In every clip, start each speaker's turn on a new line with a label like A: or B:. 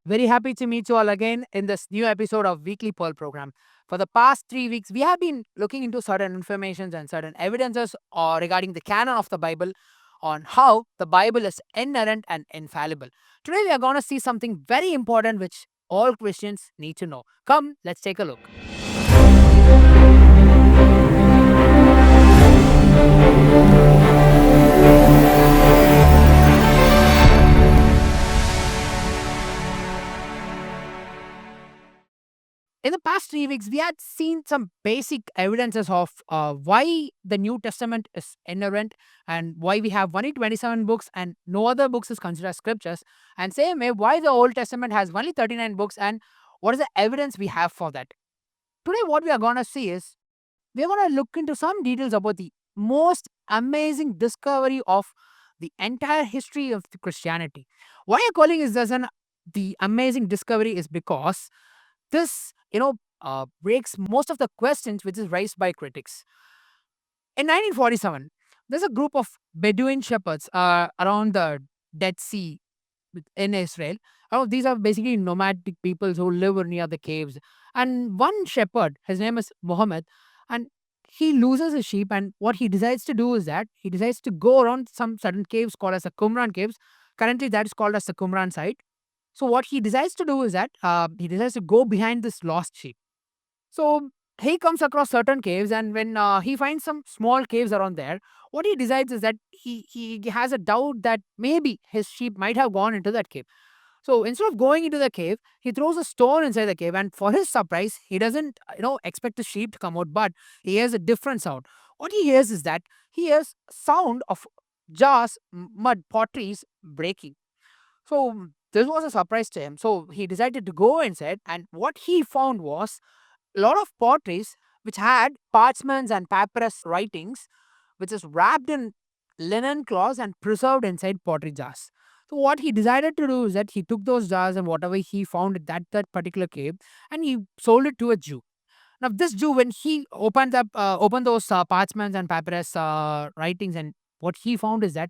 A: Very happy to meet you all again in this new episode of Weekly Pearl program. For the past 3 weeks, we have been looking into certain informations and certain evidences regarding the canon of the Bible on how the Bible is inerrant and infallible. Today, we are going to see something very important which all Christians need to know. Come, let's take a look. In the past 3 weeks, we had seen some basic evidences of why the New Testament is inerrant and why we have only 27 books and no other books is considered scriptures. And same way, why the Old Testament has only 39 books and what is the evidence we have for that. Today, what we are going to see is we're going to look into some details about the most amazing discovery of the entire history of the Christianity. Why I'm calling this an the amazing discovery is because this, breaks most of the questions which is raised by critics. In 1947, there's a group of Bedouin shepherds around the Dead Sea in Israel. These are basically nomadic peoples who live near the caves. And one shepherd, his name is Muhammad, and he loses his sheep. And what he decides to do is that he decides to go around some certain caves called as the Qumran caves. Currently, that is called as the Qumran site. So what he decides to do is that he decides to go behind this lost sheep. So he comes across certain caves, and when he finds some small caves around there, what he decides is that he has a doubt that maybe his sheep might have gone into that cave. So instead of going into the cave, he throws a stone inside the cave, and for his surprise, he doesn't expect the sheep to come out, but he hears a different sound. What he hears is that he hears sound of jars, mud, potteries breaking. So this was a surprise to him. So he decided to go inside, and what he found was a lot of potteries which had parchments and papyrus writings, which is wrapped in linen cloths and preserved inside pottery jars. So what he decided to do is that he took those jars and whatever he found at that particular cave, and he sold it to a Jew. Now this Jew, when he opened those parchments and papyrus writings, and what he found is that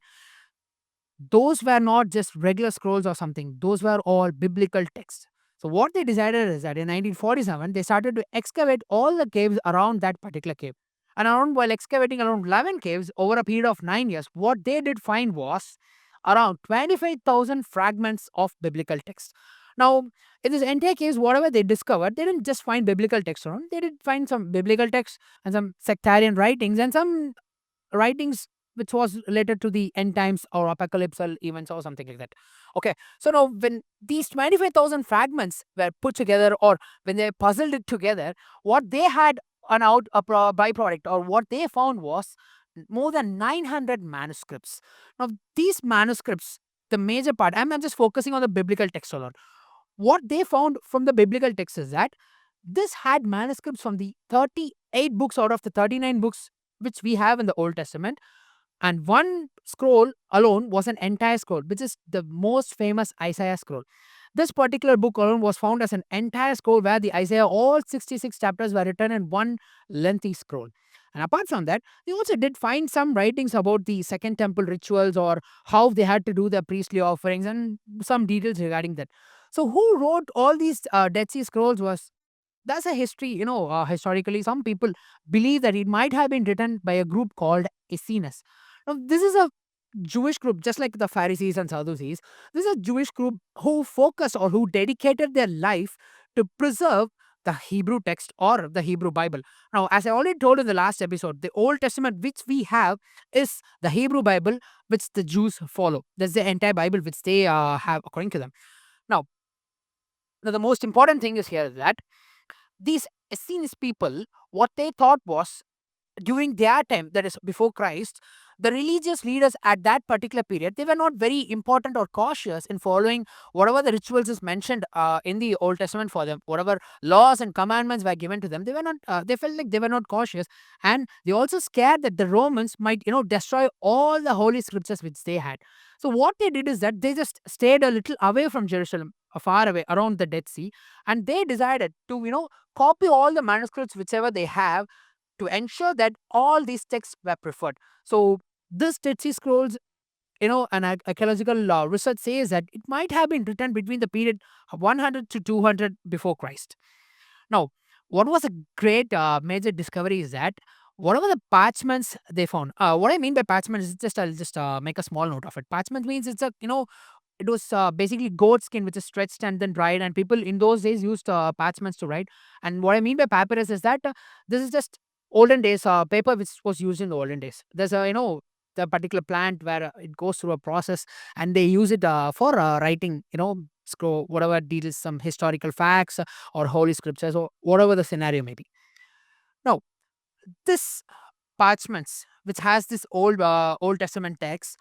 A: those were not just regular scrolls or something. Those were all biblical texts. So what they decided is that in 1947 they started to excavate all the caves around that particular cave. And around while excavating around 11 caves over a period of 9 years, what they did find was around 25,000 fragments of biblical text. Now, in this entire case, whatever they discovered, they didn't just find biblical text around. They did find some biblical text and some sectarian writings and some writings which was related to the end times or apocalyptic events or something like that. Okay, so now when these 25,000 fragments were put together or when they puzzled it together, what they had byproduct or what they found was more than 900 manuscripts. Now, these manuscripts, the major part, I'm just focusing on the biblical text alone. What they found from the biblical text is that this had manuscripts from the 38 books out of the 39 books which we have in the Old Testament, and one scroll alone was an entire scroll, which is the most famous Isaiah scroll. This particular book alone was found as an entire scroll where the Isaiah, all 66 chapters were written in one lengthy scroll. And apart from that, they also did find some writings about the Second Temple rituals or how they had to do their priestly offerings and some details regarding that. So, who wrote all these Dead Sea Scrolls was that's a history, historically, some people believe that it might have been written by a group called Essenes. Now, this is a Jewish group, just like the Pharisees and Sadducees. This is a Jewish group who focused or who dedicated their life to preserve the Hebrew text or the Hebrew Bible. Now, as I already told in the last episode, the Old Testament which we have is the Hebrew Bible which the Jews follow. That's the entire Bible which they have according to them. Now, the most important thing is here that these Essenes people, what they thought was during their time, that is before Christ, the religious leaders at that particular period, they were not very important or cautious in following whatever the rituals is mentioned in the Old Testament for them, whatever laws and commandments were given to them. They were not. They felt like they were not cautious, and they also scared that the Romans might, destroy all the holy scriptures which they had. So what they did is that they just stayed a little away from Jerusalem, far away around the Dead Sea, and they decided to, copy all the manuscripts whichever they have to ensure that all these texts were preferred. So this Dead Sea Scrolls an archaeological research says that it might have been written between the period of 100 to 200 before Christ. Now, what was a great major discovery is that whatever the parchments they found, what I mean by parchment is just, I'll just make a small note of it. Parchment means it's a, it was basically goat skin which is stretched and then dried, and people in those days used parchments to write. And what I mean by papyrus is that this is just olden days paper which was used in the olden days. There's a, the particular plant where it goes through a process, and they use it for writing, scroll whatever deals some historical facts or holy scriptures or whatever the scenario may be. Now, this parchments which has this Old Testament text,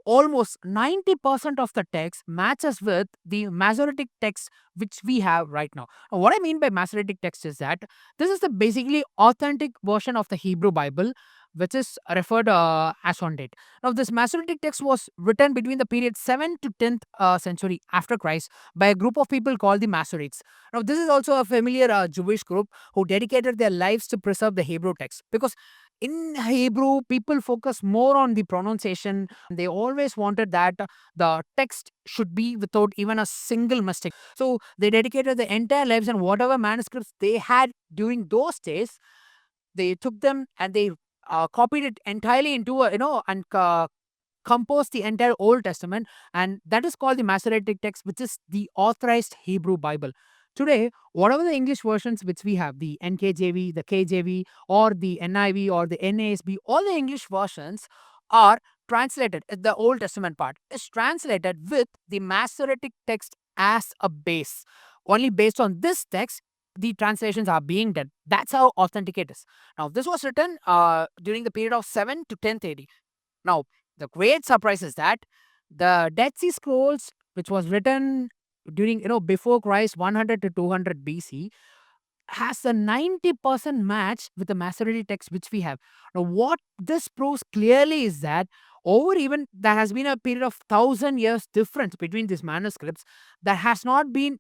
A: almost 90% of the text matches with the Masoretic text which we have right now. Now, what I mean by Masoretic text is that this is the basically authentic version of the Hebrew Bible, which is referred as on date. Now, this Masoretic text was written between the period 7th to 10th century after Christ by a group of people called the Masoretes. Now, this is also a familiar Jewish group who dedicated their lives to preserve the Hebrew text, because in Hebrew, people focus more on the pronunciation. They always wanted that the text should be without even a single mistake. So they dedicated their entire lives, and whatever manuscripts they had during those days, they took them and they copied it entirely into a, and composed the entire Old Testament, and that is called the Masoretic text, which is the authorized Hebrew Bible. Today, whatever the English versions which we have, the NKJV, the KJV, or the NIV, or the NASB, all the English versions are translated. The Old Testament part is translated with the Masoretic text as a base. Only based on this text, the translations are being done. That's how authentic it is. Now, this was written during the period of 7 to 10th AD. Now, the great surprise is that the Dead Sea Scrolls, which was written during, before Christ, 100 to 200 BC, has a 90% match with the Masoretic text which we have. Now, what this proves clearly is that over even there has been a period of 1,000 years difference between these manuscripts. There has not been,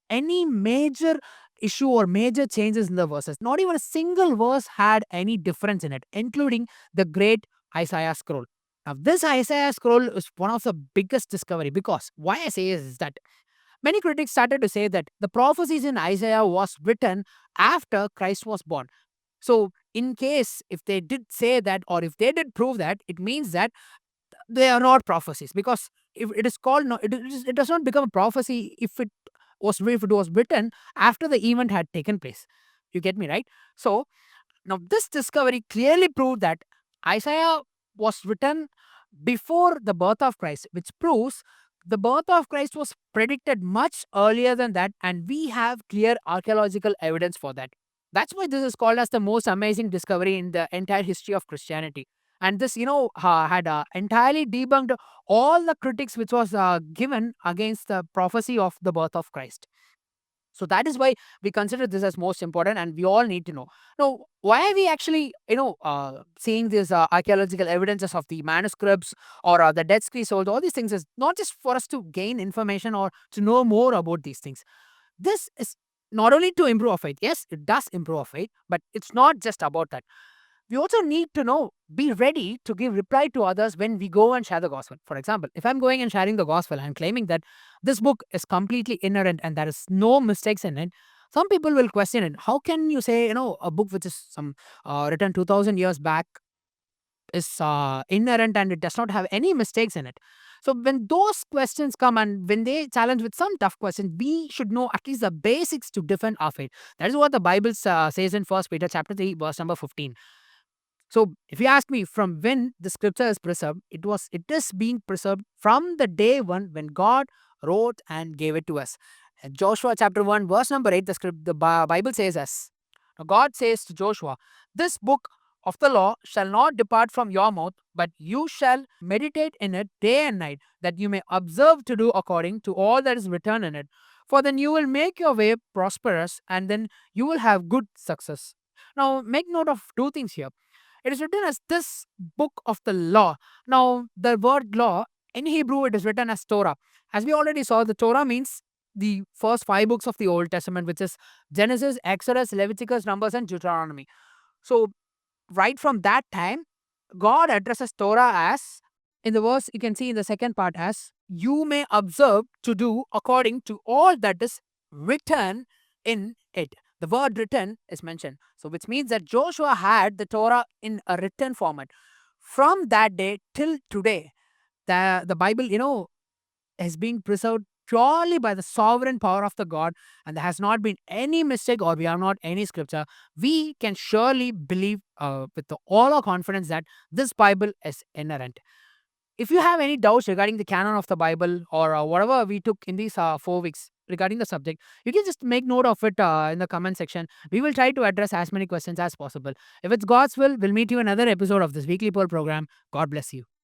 A: any major issue or major changes in the verses. Not even a single verse had any difference in it, including the great Isaiah scroll. Now, this Isaiah scroll is one of the biggest discovery, because why I say is that many critics started to say that the prophecies in Isaiah was written after Christ was born. So, in case if they did say that, or if they did prove that, it means that they are not prophecies, because if it is called no, it does not become a prophecy if it was written after the event had taken place. You get me, right? So now this discovery clearly proved that Isaiah was written before the birth of Christ, which proves the birth of Christ was predicted much earlier than that, and we have clear archaeological evidence for that. That's why this is called as the most amazing discovery in the entire history of Christianity. And this, had entirely debunked all the critics which was given against the prophecy of the birth of Christ. So that is why we consider this as most important, and we all need to know. Now, why are we actually, seeing these archaeological evidences of the manuscripts or the Dead Sea Scrolls? All these things is not just for us to gain information or to know more about these things. This is not only to improve our faith. Yes, it does improve our faith, but it's not just about that. We also need to know, be ready to give reply to others when we go and share the gospel. For example, if I'm going and sharing the gospel, I'm claiming that this book is completely inerrant and there is no mistakes in it. Some people will question it. How can you say, a book which is some written 2000 years back is inerrant and it does not have any mistakes in it? So when those questions come and when they challenge with some tough questions, we should know at least the basics to defend our faith. That is what the Bible says in First Peter chapter 3, verse number 15. So, if you ask me from when the scripture is preserved, it is being preserved from the day one when God wrote and gave it to us. And Joshua chapter 1, verse number 8, the Bible says as, now God says to Joshua, this book of the law shall not depart from your mouth, but you shall meditate in it day and night, that you may observe to do according to all that is written in it. For then you will make your way prosperous, and then you will have good success. Now, make note of two things here. It is written as this book of the law. Now, the word law in Hebrew, it is written as Torah. As we already saw, the Torah means the first 5 books of the Old Testament, which is Genesis, Exodus, Leviticus, Numbers, and Deuteronomy. So, right from that time, God addresses Torah as in the verse, you can see in the second part as you may observe to do according to all that is written in it. The word written is mentioned. So, which means that Joshua had the Torah in a written format. From that day till today, the Bible, is being preserved purely by the sovereign power of the God, and there has not been any mistake, or we have not any scripture. We can surely believe with all our confidence that this Bible is inerrant. If you have any doubts regarding the canon of the Bible, or whatever we took in these 4 weeks regarding the subject, you can just make note of it in the comment section. We will try to address as many questions as possible. If it's God's will, we'll meet you in another episode of this weekly poll program. God bless you.